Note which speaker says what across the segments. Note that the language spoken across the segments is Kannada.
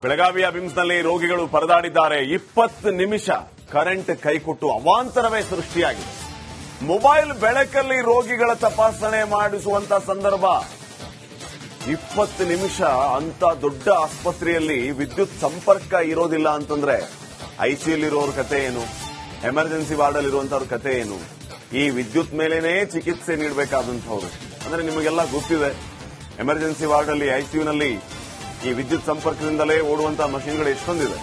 Speaker 1: ಬೆಳಗಾವಿಯ ಬಿಮ್ಸ್ನಲ್ಲಿ ರೋಗಿಗಳು ಪರದಾಡಿದ್ದಾರೆ. 20 ನಿಮಿಷ ಕರೆಂಟ್ ಕೈಕೊಟ್ಟು ಅವಾಂತರವೇ ಸೃಷ್ಟಿಯಾಗಿದೆ. ಮೊಬೈಲ್ ಬೆಳಕಲ್ಲಿ ರೋಗಿಗಳ ತಪಾಸಣೆ ಮಾಡಿಸುವಂತ ಸಂದರ್ಭ. 20 ನಿಮಿಷ ಅಂತ ದೊಡ್ಡ ಆಸ್ಪತ್ರೆಯಲ್ಲಿ ವಿದ್ಯುತ್ ಸಂಪರ್ಕ ಇರೋದಿಲ್ಲ ಅಂತಂದ್ರೆ ಐಸಿಯುಲಿರೋರ ಕತೆ ಏನು, ಎಮರ್ಜೆನ್ಸಿ ವಾರ್ಡಲ್ಲಿ ಇರುವಂತವ್ರ ಕತೆ ಏನು, ಈ ವಿದ್ಯುತ್ ಮೇಲೇನೆ ಚಿಕಿತ್ಸೆ ನೀಡಬೇಕಾದಂತವ್ರು. ಅಂದ್ರೆ ನಿಮಗೆಲ್ಲ ಗೊತ್ತಿದೆ, ಎಮರ್ಜೆನ್ಸಿ ವಾರ್ಡಲ್ಲಿ ಐಸಿಯುನಲ್ಲಿ ಈ ವಿದ್ಯುತ್ ಸಂಪರ್ಕದಿಂದಲೇ ಓಡುವಂತಹ ಮಷಿನ್ಗಳು ಎಷ್ಟೊಂದಿದೆ.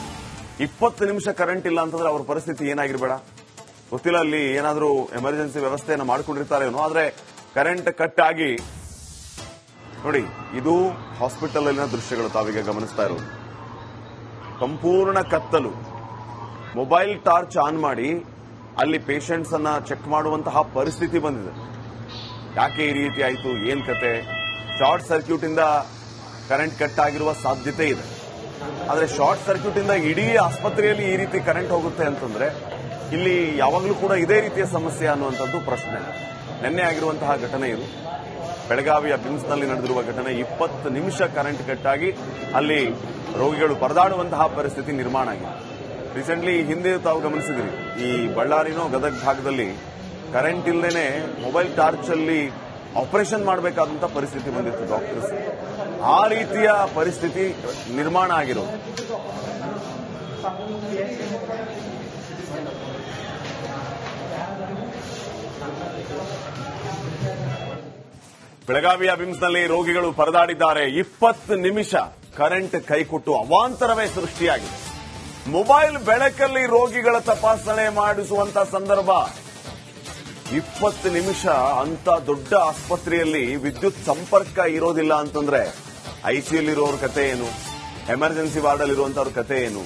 Speaker 1: 20 ನಿಮಿಷ ಕರೆಂಟ್ ಇಲ್ಲ ಅಂತಂದ್ರೆ ಅವ್ರ ಪರಿಸ್ಥಿತಿ ಏನಾಗಿರ್ಬೇಡ ಗೊತ್ತಿಲ್ಲ. ಅಲ್ಲಿ ಏನಾದ್ರೂ ಎಮರ್ಜೆನ್ಸಿ ವ್ಯವಸ್ಥೆಯನ್ನು ಮಾಡ್ಕೊಂಡಿರ್ತಾರೇನೋ, ಆದ್ರೆ ಕರೆಂಟ್ ಕಟ್ ಆಗಿ ನೋಡಿ, ಇದು ಹಾಸ್ಪಿಟಲ್ ಅಲ್ಲಿನ ದೃಶ್ಯಗಳು ತಾವೀಗ ಗಮನಿಸ್ತಾ ಇರೋದು. ಸಂಪೂರ್ಣ ಕತ್ತಲು. ಮೊಬೈಲ್ ಟಾರ್ಚ್ ಆನ್ ಮಾಡಿ ಅಲ್ಲಿ ಪೇಷಂಟ್ಸ್ ಅನ್ನ ಚೆಕ್ ಮಾಡುವಂತಹ ಪರಿಸ್ಥಿತಿ ಬಂದಿದೆ. ಯಾಕೆ ಈ ರೀತಿ ಆಯಿತು, ಏನ್ ಕತೆ? ಶಾರ್ಟ್ ಸರ್ಕ್ಯೂಟ್ ಇಂದ ಕರೆಂಟ್ ಕಟ್ ಆಗಿರುವ ಸಾಧ್ಯತೆ ಇದೆ. ಆದರೆ ಶಾರ್ಟ್ ಸರ್ಕ್ಯೂಟ್ ಇಂದ ಇಡೀ ಆಸ್ಪತ್ರೆಯಲ್ಲಿ ಈ ರೀತಿ ಕರೆಂಟ್ ಹೋಗುತ್ತೆ ಅಂತಂದ್ರೆ ಇಲ್ಲಿ ಯಾವಾಗಲೂ ಕೂಡ ಇದೇ ರೀತಿಯ ಸಮಸ್ಯೆ ಅನ್ನುವಂಥದ್ದು ಪ್ರಶ್ನೆ. ನಿನ್ನೆ ಆಗಿರುವಂತಹ ಘಟನೆ ಇದು. ಬೆಳಗಾವಿಯ ಬಿಮ್ಸ್ನಲ್ಲಿ ನಡೆದಿರುವ ಘಟನೆ. 20 ನಿಮಿಷ ಕರೆಂಟ್ ಕಟ್ ಆಗಿ ಅಲ್ಲಿ ರೋಗಿಗಳು ಪರದಾಡುವಂತಹ ಪರಿಸ್ಥಿತಿ ನಿರ್ಮಾಣ ಆಗಿದೆ. ರೀಸೆಂಟ್ಲಿ ಹಿಂದೆ ತಾವು ಗಮನಿಸಿದ್ರಿ, ಈ ಬಳ್ಳಾರಿನೋ ಗದಗ ಭಾಗದಲ್ಲಿ ಕರೆಂಟ್ ಇಲ್ಲದೇನೆ ಮೊಬೈಲ್ ಟಾರ್ಚ್ ಅಲ್ಲಿ ಆಪರೇಷನ್ ಮಾಡಬೇಕಾದಂತ ಪರಿಸ್ಥಿತಿ ಬಂದಿತ್ತು ಡಾಕ್ಟರ್ಸ್. ಆ ರೀತಿಯ ಪರಿಸ್ಥಿತಿ ನಿರ್ಮಾಣ ಆಗಿರೋದು. ಬೆಳಗಾವಿಯ ಬಿಮ್ಸ್ನಲ್ಲಿ ರೋಗಿಗಳು ಪರದಾಡಿದ್ದಾರೆ. 20 ನಿಮಿಷ ಕರೆಂಟ್ ಕೈಕೊಟ್ಟು ಅವಾಂತರವೇ ಸೃಷ್ಟಿಯಾಗಿದೆ. ಮೊಬೈಲ್ ಬೆಳಕಲ್ಲಿ ರೋಗಿಗಳ ತಪಾಸಣೆ ಮಾಡಿಸುವಂತ ಸಂದರ್ಭ. 20 ನಿಮಿಷ ಅಂತ ದೊಡ್ಡ ಆಸ್ಪತ್ರೆಯಲ್ಲಿ ವಿದ್ಯುತ್ ಸಂಪರ್ಕ ಇರೋದಿಲ್ಲ ಅಂತಂದ್ರೆ ಐಸಿಯುಲಿರೋರ ಕತೆ ಏನು, ಎಮರ್ಜೆನ್ಸಿ ವಾರ್ಡಲ್ಲಿ ಇರುವಂತವ್ರ ಕತೆ ಏನು,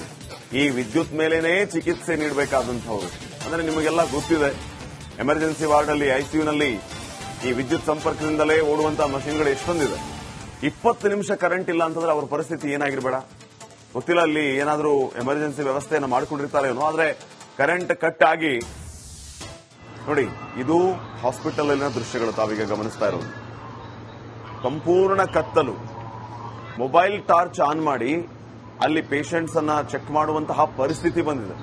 Speaker 1: ಈ ವಿದ್ಯುತ್ ಮೇಲೇನೆ ಚಿಕಿತ್ಸೆ ನೀಡಬೇಕಾದಂತವ್ರು. ಅಂದ್ರೆ ನಿಮಗೆಲ್ಲ ಗೊತ್ತಿದೆ, ಎಮರ್ಜೆನ್ಸಿ ವಾರ್ಡಲ್ಲಿ ಐಸಿಯುನಲ್ಲಿ ಈ ವಿದ್ಯುತ್ ಸಂಪರ್ಕದಿಂದಲೇ ಓಡುವಂತಹ ಮಷಿನ್ಗಳು ಎಷ್ಟೊಂದಿದೆ. 20 ನಿಮಿಷ ಕರೆಂಟ್ ಇಲ್ಲ ಅಂತಂದ್ರೆ ಅವ್ರ ಪರಿಸ್ಥಿತಿ ಏನಾಗಿರ್ಬೇಡ ಗೊತ್ತಿಲ್ಲ. ಅಲ್ಲಿ ಏನಾದ್ರೂ ಎಮರ್ಜೆನ್ಸಿ ವ್ಯವಸ್ಥೆಯನ್ನು ಮಾಡ್ಕೊಂಡಿರ್ತಾರೇನೋ, ಆದ್ರೆ ಕರೆಂಟ್ ಕಟ್ ಆಗಿ ನೋಡಿ, ಇದು ಹಾಸ್ಪಿಟಲ್ ಅಲ್ಲಿನ ದೃಶ್ಯಗಳು ತಾವೀಗ ಗಮನಿಸ್ತಾ ಇರೋದು. ಸಂಪೂರ್ಣ ಕತ್ತಲು. ಮೊಬೈಲ್ ಟಾರ್ಚ್ ಆನ್ ಮಾಡಿ ಅಲ್ಲಿ ಪೇಷಂಟ್ಸ್ ಅನ್ನ ಚೆಕ್ ಮಾಡುವಂತಹ ಪರಿಸ್ಥಿತಿ ಬಂದಿದೆ.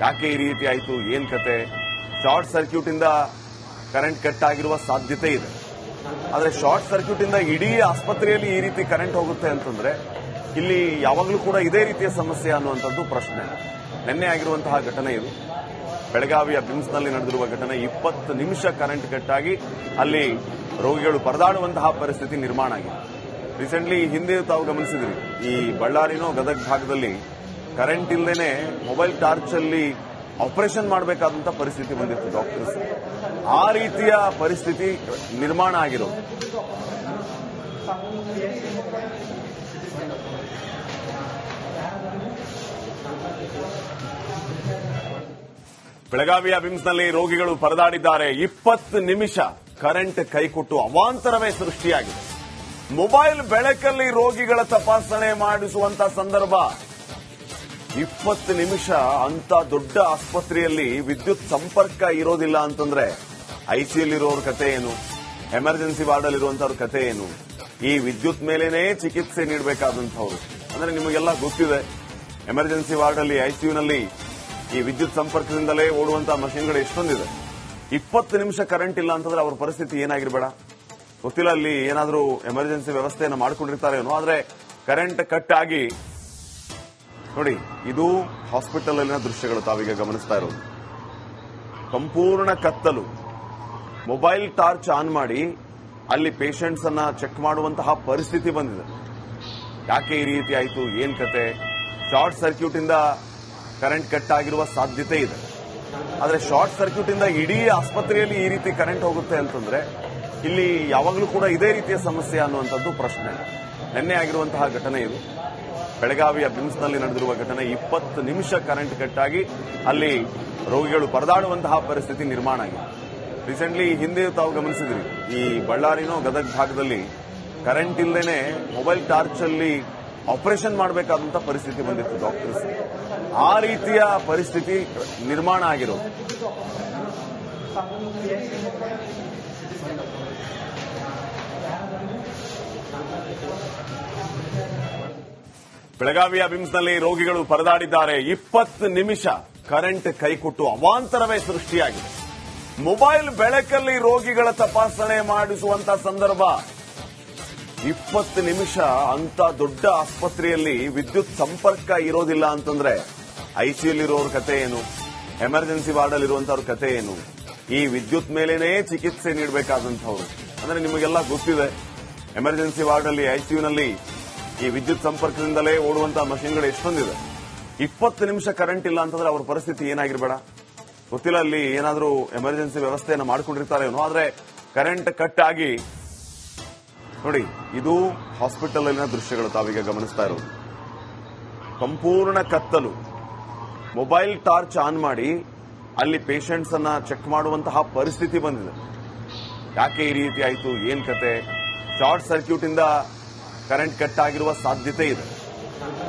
Speaker 1: ಯಾಕೆ ಈ ರೀತಿ ಆಯಿತು, ಏನ್ ಕತೆ? ಶಾರ್ಟ್ ಸರ್ಕ್ಯೂಟ್ ಇಂದ ಕರೆಂಟ್ ಕಟ್ ಆಗಿರುವ ಸಾಧ್ಯತೆ ಇದೆ. ಆದ್ರೆ ಶಾರ್ಟ್ ಸರ್ಕ್ಯೂಟ್ ಇಂದ ಇಡೀ ಆಸ್ಪತ್ರೆಯಲ್ಲಿ ಈ ರೀತಿ ಕರೆಂಟ್ ಹೋಗುತ್ತೆ ಅಂತಂದ್ರೆ ಇಲ್ಲಿ ಯಾವಾಗಲೂ ಕೂಡ ಇದೇ ರೀತಿಯ ಸಮಸ್ಯೆ ಅನ್ನುವಂಥದ್ದು ಪ್ರಶ್ನೆ. ನಿನ್ನೆ ಆಗಿರುವಂತಹ ಘಟನೆ ಇದು. ಬೆಳಗಾವಿಯ ಬಿಮ್ಸ್ನಲ್ಲಿ ನಡೆದಿರುವ ಘಟನೆ. 20 ನಿಮಿಷ ಕರೆಂಟ್ ಕಟ್ ಆಗಿ ಅಲ್ಲಿ ರೋಗಿಗಳು ಪರದಾಡುವಂತಹ ಪರಿಸ್ಥಿತಿ ನಿರ್ಮಾಣ ಆಗಿದೆ. ರೀಸೆಂಟ್ಲಿ ಹಿಂದೆ ತಾವು ಗಮನಿಸಿದ್ರಿ, ಈ ಬಳ್ಳಾರಿನೋ ಗದಗ ಭಾಗದಲ್ಲಿ ಕರೆಂಟ್ ಇಲ್ಲದೇನೆ ಮೊಬೈಲ್ ಟಾರ್ಚ್ ಅಲ್ಲಿ ಆಪರೇಷನ್ ಮಾಡಬೇಕಾದಂತ ಪರಿಸ್ಥಿತಿ ಬಂದಿತ್ತು ಡಾಕ್ಟರ್ಸ್. ಆ ರೀತಿಯ ಪರಿಸ್ಥಿತಿ ನಿರ್ಮಾಣ ಆಗಿರೋದು. ಬೆಳಗಾವಿಯ ಬಿಮ್ಸ್ನಲ್ಲಿ ರೋಗಿಗಳು ಪರದಾಡಿದ್ದಾರೆ. 20 ನಿಮಿಷ ಕರೆಂಟ್ ಕೈಕೊಟ್ಟು ಅವಾಂತರವೇ ಸೃಷ್ಟಿಯಾಗಿದೆ. ಮೊಬೈಲ್ ಬೆಳಕಲ್ಲಿ ರೋಗಿಗಳ ತಪಾಸಣೆ ಮಾಡಿಸುವಂತ ಸಂದರ್ಭ. 20 ನಿಮಿಷ ಅಂತ ದೊಡ್ಡ ಆಸ್ಪತ್ರೆಯಲ್ಲಿ ವಿದ್ಯುತ್ ಸಂಪರ್ಕ ಇರೋದಿಲ್ಲ ಅಂತಂದ್ರೆ ಐಸಿಯುಲಿರೋರ ಕತೆ ಏನು, ಎಮರ್ಜೆನ್ಸಿ ವಾರ್ಡಲ್ಲಿ ಇರುವಂತವ್ರ ಕತೆ ಏನು, ಈ ವಿದ್ಯುತ್ ಮೇಲೇನೆ ಚಿಕಿತ್ಸೆ ನೀಡಬೇಕಾದಂತವ್ರು. ಅಂದ್ರೆ ನಿಮಗೆಲ್ಲ ಗೊತ್ತಿದೆ, ಎಮರ್ಜೆನ್ಸಿ ವಾರ್ಡಲ್ಲಿ ಐಸಿಯುನಲ್ಲಿ ಈ ವಿದ್ಯುತ್ ಸಂಪರ್ಕದಿಂದಲೇ ಓಡುವಂತಹ ಮಷಿನ್ಗಳು ಎಷ್ಟೊಂದಿದೆ. 20 ನಿಮಿಷ ಕರೆಂಟ್ ಇಲ್ಲ ಅಂತಂದ್ರೆ ಅವ್ರ ಪರಿಸ್ಥಿತಿ ಏನಾಗಿರ್ಬೇಡ ಗೊತ್ತಿಲ್ಲ. ಅಲ್ಲಿ ಏನಾದ್ರೂ ಎಮರ್ಜೆನ್ಸಿ ವ್ಯವಸ್ಥೆಯನ್ನು ಮಾಡ್ಕೊಂಡಿರ್ತಾರೇನೋ, ಆದ್ರೆ ಕರೆಂಟ್ ಕಟ್ ಆಗಿ ನೋಡಿ, ಇದು ಹಾಸ್ಪಿಟಲ್ ಅಲ್ಲಿನ ದೃಶ್ಯಗಳು ತಾವೀಗ ಗಮನಿಸ್ತಾ ಇರೋದು. ಸಂಪೂರ್ಣ ಕತ್ತಲು. ಮೊಬೈಲ್ ಟಾರ್ಚ್ ಆನ್ ಮಾಡಿ ಅಲ್ಲಿ ಪೇಷಂಟ್ಸ್ ಅನ್ನ ಚೆಕ್ ಮಾಡುವಂತಹ ಪರಿಸ್ಥಿತಿ ಬಂದಿದೆ. ಯಾಕೆ ಈ ರೀತಿ ಆಯಿತು, ಏನ್ ಕತೆ? ಶಾರ್ಟ್ ಸರ್ಕ್ಯೂಟ್ ಇಂದ ಕರೆಂಟ್ ಕಟ್ ಆಗಿರುವ ಸಾಧ್ಯತೆ ಇದೆ. ಆದ್ರೆ ಶಾರ್ಟ್ ಸರ್ಕ್ಯೂಟ್ ಇಂದ ಇಡೀ ಆಸ್ಪತ್ರೆಯಲ್ಲಿ ಈ ರೀತಿ ಕರೆಂಟ್ ಹೋಗುತ್ತೆ ಅಂತಂದ್ರೆ ಇಲ್ಲಿ ಯಾವಾಗಲೂ ಕೂಡ ಇದೇ ರೀತಿಯ ಸಮಸ್ಯೆ ಅನ್ನುವಂಥದ್ದು ಪ್ರಶ್ನೆ. ನಿನ್ನೆ ಆಗಿರುವಂತಹ ಘಟನೆ ಇದು. ಬೆಳಗಾವಿಯ ಬಿಮ್ಸ್ನಲ್ಲಿ ನಡೆದಿರುವ ಘಟನೆ. 20 ನಿಮಿಷ ಕರೆಂಟ್ ಕಟ್ ಆಗಿ ಅಲ್ಲಿ ರೋಗಿಗಳು ಪರದಾಡುವಂತಹ ಪರಿಸ್ಥಿತಿ ನಿರ್ಮಾಣ ಆಗಿದೆ. ರೀಸೆಂಟ್ಲಿ ಹಿಂದೆ ತಾವು ಗಮನಿಸಿದ್ರಿ, ಈ ಬಳ್ಳಾರಿನೋ ಗದಗ ಭಾಗದಲ್ಲಿ ಕರೆಂಟ್ ಇಲ್ಲದೇನೆ ಮೊಬೈಲ್ ಟಾರ್ಚ್ ಅಲ್ಲಿ ಆಪರೇಷನ್ ಮಾಡಬೇಕಾದಂತ ಪರಿಸ್ಥಿತಿ ಬಂದಿತ್ತು ಡಾಕ್ಟರ್ಸ್. ಆ ರೀತಿಯ ಪರಿಸ್ಥಿತಿ ನಿರ್ಮಾಣ ಆಗಿರೋದು. ಬೆಳಗಾವಿಯ ಬಿಮ್ಸ್ನಲ್ಲಿ ರೋಗಿಗಳು ಪರದಾಡಿದ್ದಾರೆ. 20 ನಿಮಿಷ ಕರೆಂಟ್ ಕೈಕೊಟ್ಟು ಅವಾಂತರವೇ ಸೃಷ್ಟಿಯಾಗಿದೆ. ಮೊಬೈಲ್ ಬೆಳಕಲ್ಲಿ ರೋಗಿಗಳ ತಪಾಸಣೆ ಮಾಡಿಸುವಂತ ಸಂದರ್ಭ. 20 ನಿಮಿಷ ಅಂತ ದೊಡ್ಡ ಆಸ್ಪತ್ರೆಯಲ್ಲಿ ವಿದ್ಯುತ್ ಸಂಪರ್ಕ ಇರೋದಿಲ್ಲ ಅಂತಂದ್ರೆ ಐಸಿಯುಲಿರೋರ ಕತೆ ಏನು, ಎಮರ್ಜೆನ್ಸಿ ವಾರ್ಡ್ ಅಲ್ಲಿರುವಂತವ್ರ ಕತೆ ಏನು, ಈ ವಿದ್ಯುತ್ ಮೇಲೇನೆ ಚಿಕಿತ್ಸೆ ನೀಡಬೇಕಾದಂತವ್ರು. ಅಂದ್ರೆ ನಿಮಗೆಲ್ಲ ಗೊತ್ತಿದೆ, ಎಮರ್ಜೆನ್ಸಿ ವಾರ್ಡ್ ಅಲ್ಲಿ ಐಸಿಯುನಲ್ಲಿ ಈ ವಿದ್ಯುತ್ ಸಂಪರ್ಕದಿಂದಲೇ ಓಡುವಂತಹ ಮಷಿನ್ಗಳು ಎಷ್ಟೊಂದಿದೆ. 20 ನಿಮಿಷ ಕರೆಂಟ್ ಇಲ್ಲ ಅಂತಂದ್ರೆ ಅವ್ರ ಪರಿಸ್ಥಿತಿ ಏನಾಗಿರ್ಬೇಡ ಗೊತ್ತಿಲ್ಲ. ಅಲ್ಲಿ ಏನಾದ್ರೂ ಎಮರ್ಜೆನ್ಸಿ ವ್ಯವಸ್ಥೆಯನ್ನು ಮಾಡ್ಕೊಂಡಿರ್ತಾರೇನೋ, ಆದ್ರೆ ಕರೆಂಟ್ ಕಟ್ ಆಗಿ ನೋಡಿ, ಇದು ಹಾಸ್ಪಿಟಲ್ ಅಲ್ಲಿನ ದೃಶ್ಯಗಳು ತಾವೀಗ ಗಮನಿಸ್ತಾ ಇರೋದು. ಸಂಪೂರ್ಣ ಕತ್ತಲು. ಮೊಬೈಲ್ ಟಾರ್ಚ್ ಆನ್ ಮಾಡಿ ಅಲ್ಲಿ ಪೇಷಂಟ್ಸ್ ಅನ್ನ ಚೆಕ್ ಮಾಡುವಂತಹ ಪರಿಸ್ಥಿತಿ ಬಂದಿದೆ. ಯಾಕೆ ಈ ರೀತಿ ಆಯಿತು, ಏನ್ ಕತೆ? ಶಾರ್ಟ್ ಸರ್ಕ್ಯೂಟ್ ಇಂದ ಕರೆಂಟ್ ಕಟ್ ಆಗಿರುವ ಸಾಧ್ಯತೆ ಇದೆ.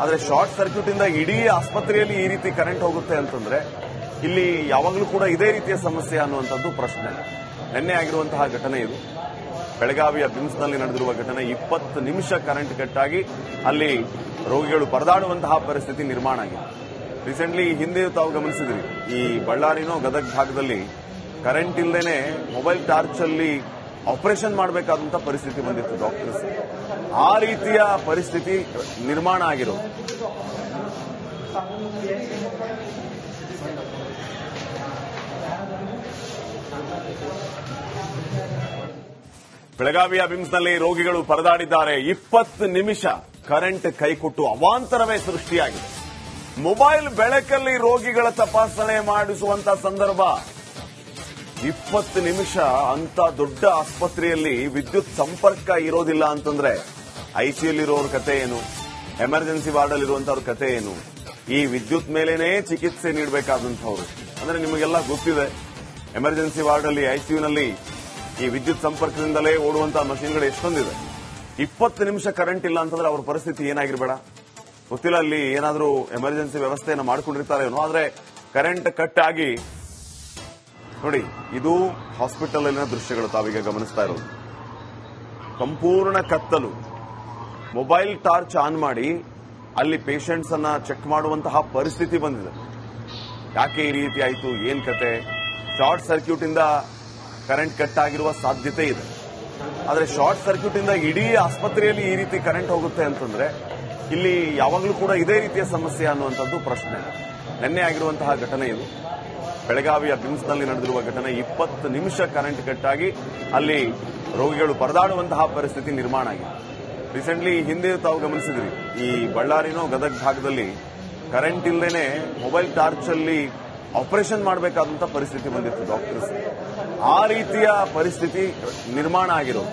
Speaker 1: ಆದ್ರೆ ಶಾರ್ಟ್ ಸರ್ಕ್ಯೂಟ್ ಇಂದ ಇಡೀ ಆಸ್ಪತ್ರೆಯಲ್ಲಿ ಈ ರೀತಿ ಕರೆಂಟ್ ಹೋಗುತ್ತೆ ಅಂತಂದ್ರೆ ಇಲ್ಲಿ ಯಾವಾಗಲೂ ಕೂಡ ಇದೇ ರೀತಿಯ ಸಮಸ್ಯೆ ಅನ್ನುವಂಥದ್ದು ಪ್ರಶ್ನೆ. ನಿನ್ನೆ ಆಗಿರುವಂತಹ ಘಟನೆ ಇದು. ಬೆಳಗಾವಿಯ ಬಿಮ್ಸ್ನಲ್ಲಿ ನಡೆದಿರುವ ಘಟನೆ. 20 ನಿಮಿಷ ಕರೆಂಟ್ ಕಟ್ ಆಗಿ ಅಲ್ಲಿ ರೋಗಿಗಳು ಪರದಾಡುವಂತಹ ಪರಿಸ್ಥಿತಿ ನಿರ್ಮಾಣ ಆಗಿದೆ. ರೀಸೆಂಟ್ಲಿ ಹಿಂದೆ ತಾವು ಗಮನಿಸಿದ್ರಿ, ಈ ಬಳ್ಳಾರಿನೋ ಗದಗ ಭಾಗದಲ್ಲಿ ಕರೆಂಟ್ ಇಲ್ಲದೇನೆ ಮೊಬೈಲ್ ಟಾರ್ಚ್ ಅಲ್ಲಿ ಆಪರೇಷನ್ ಮಾಡಬೇಕಾದಂತಹ ಪರಿಸ್ಥಿತಿ ಬಂದಿತ್ತು ಡಾಕ್ಟರ್ಸ್. ಆ ರೀತಿಯ ಪರಿಸ್ಥಿತಿ ನಿರ್ಮಾಣ ಆಗಿರೋದು. ಬೆಳಗಾವಿಯ ಬಿಮ್ಸ್ನಲ್ಲಿ ರೋಗಿಗಳು ಪರದಾಡಿದ್ದಾರೆ. 20 ನಿಮಿಷ ಕರೆಂಟ್ ಕೈಕೊಟ್ಟು ಅವಾಂತರವೇ ಸೃಷ್ಟಿಯಾಗಿದೆ. ಮೊಬೈಲ್ ಬೆಳಕಲ್ಲಿ ರೋಗಿಗಳ ತಪಾಸಣೆ ಮಾಡಿಸುವಂತ ಸಂದರ್ಭ. 20 ನಿಮಿಷ ಅಂತ ದೊಡ್ಡ ಆಸ್ಪತ್ರೆಯಲ್ಲಿ ವಿದ್ಯುತ್ ಸಂಪರ್ಕ ಇರೋದಿಲ್ಲ ಅಂತಂದ್ರೆ ಐಸಿಯುಲಿರೋರ ಕತೆ ಏನು, ಎಮರ್ಜೆನ್ಸಿ ವಾರ್ಡ್ ಅಲ್ಲಿರುವಂತವ್ರ ಕತೆ ಏನು, ಈ ವಿದ್ಯುತ್ ಮೇಲೇನೆ ಚಿಕಿತ್ಸೆ ನೀಡಬೇಕಾದಂತವ್ರು. ಅಂದ್ರೆ ನಿಮಗೆಲ್ಲ ಗೊತ್ತಿದೆ, ಎಮರ್ಜೆನ್ಸಿ ವಾರ್ಡ್ ಅಲ್ಲಿ ಐಸಿಯುನಲ್ಲಿ ಈ ವಿದ್ಯುತ್ ಸಂಪರ್ಕದಿಂದಲೇ ಓಡುವಂತಹ ಮಷಿನ್ಗಳು ಎಷ್ಟೊಂದಿದೆ. 20 ನಿಮಿಷ ಕರೆಂಟ್ ಇಲ್ಲ ಅಂತಂದ್ರೆ ಅವ್ರ ಪರಿಸ್ಥಿತಿ ಏನಾಗಿರ್ಬೇಡ ಗೊತ್ತಿಲ್ಲ. ಅಲ್ಲಿ ಏನಾದ್ರೂ ಎಮರ್ಜೆನ್ಸಿ ವ್ಯವಸ್ಥೆಯನ್ನು ಮಾಡ್ಕೊಂಡಿರ್ತಾರೇನೋ, ಆದ್ರೆ ಕರೆಂಟ್ ಕಟ್ ಆಗಿ ನೋಡಿ, ಇದು ಹಾಸ್ಪಿಟಲ್ ಅಲ್ಲಿನ ದೃಶ್ಯಗಳು ತಾವೀಗ ಗಮನಿಸ್ತಾ ಇರೋದು. ಸಂಪೂರ್ಣ ಕತ್ತಲು. ಮೊಬೈಲ್ ಟಾರ್ಚ್ ಆನ್ ಮಾಡಿ ಅಲ್ಲಿ ಪೇಷಂಟ್ಸ್ ಅನ್ನ ಚೆಕ್ ಮಾಡುವಂತಹ ಪರಿಸ್ಥಿತಿ ಬಂದಿದೆ. ಯಾಕೆ ಈ ರೀತಿ ಆಯಿತು, ಏನ್ ಕತೆ? ಶಾರ್ಟ್ ಸರ್ಕ್ಯೂಟ್ ಇಂದ ಕರೆಂಟ್ ಕಟ್ ಆಗಿರುವ ಸಾಧ್ಯತೆ ಇದೆ. ಆದ್ರೆ ಶಾರ್ಟ್ ಸರ್ಕ್ಯೂಟ್ ಇಂದ ಇಡೀ ಆಸ್ಪತ್ರೆಯಲ್ಲಿ ಈ ರೀತಿ ಕರೆಂಟ್ ಹೋಗುತ್ತೆ ಅಂತಂದ್ರೆ ಇಲ್ಲಿ ಯಾವಾಗಲೂ ಕೂಡ ಇದೇ ರೀತಿಯ ಸಮಸ್ಯೆ ಅನ್ನುವಂಥದ್ದು ಪ್ರಶ್ನೆ. ನಿನ್ನೆ ಆಗಿರುವಂತಹ ಘಟನೆ ಇದು. ಬೆಳಗಾವಿಯ ಬಿಮ್ಸ್ನಲ್ಲಿ ನಡೆದಿರುವ ಘಟನೆ. 20 ನಿಮಿಷ ಕರೆಂಟ್ ಕಟ್ ಆಗಿ ಅಲ್ಲಿ ರೋಗಿಗಳು ಪರದಾಡುವಂತಹ ಪರಿಸ್ಥಿತಿ ನಿರ್ಮಾಣ ಆಗಿದೆ. ರೀಸೆಂಟ್ಲಿ ಹಿಂದೆ ತಾವು ಗಮನಿಸಿದ್ರಿ, ಈ ಬಳ್ಳಾರಿನೋ ಗದಗ ಭಾಗದಲ್ಲಿ ಕರೆಂಟ್ ಇಲ್ಲದೇನೆ ಮೊಬೈಲ್ ಟಾರ್ಚ್ ಅಲ್ಲಿ ಆಪರೇಷನ್ ಮಾಡಬೇಕಾದಂತಹ ಪರಿಸ್ಥಿತಿ ಬಂದಿತ್ತು ಡಾಕ್ಟರ್ಸ್. ಆ ರೀತಿಯ ಪರಿಸ್ಥಿತಿ ನಿರ್ಮಾಣ ಆಗಿರೋದು.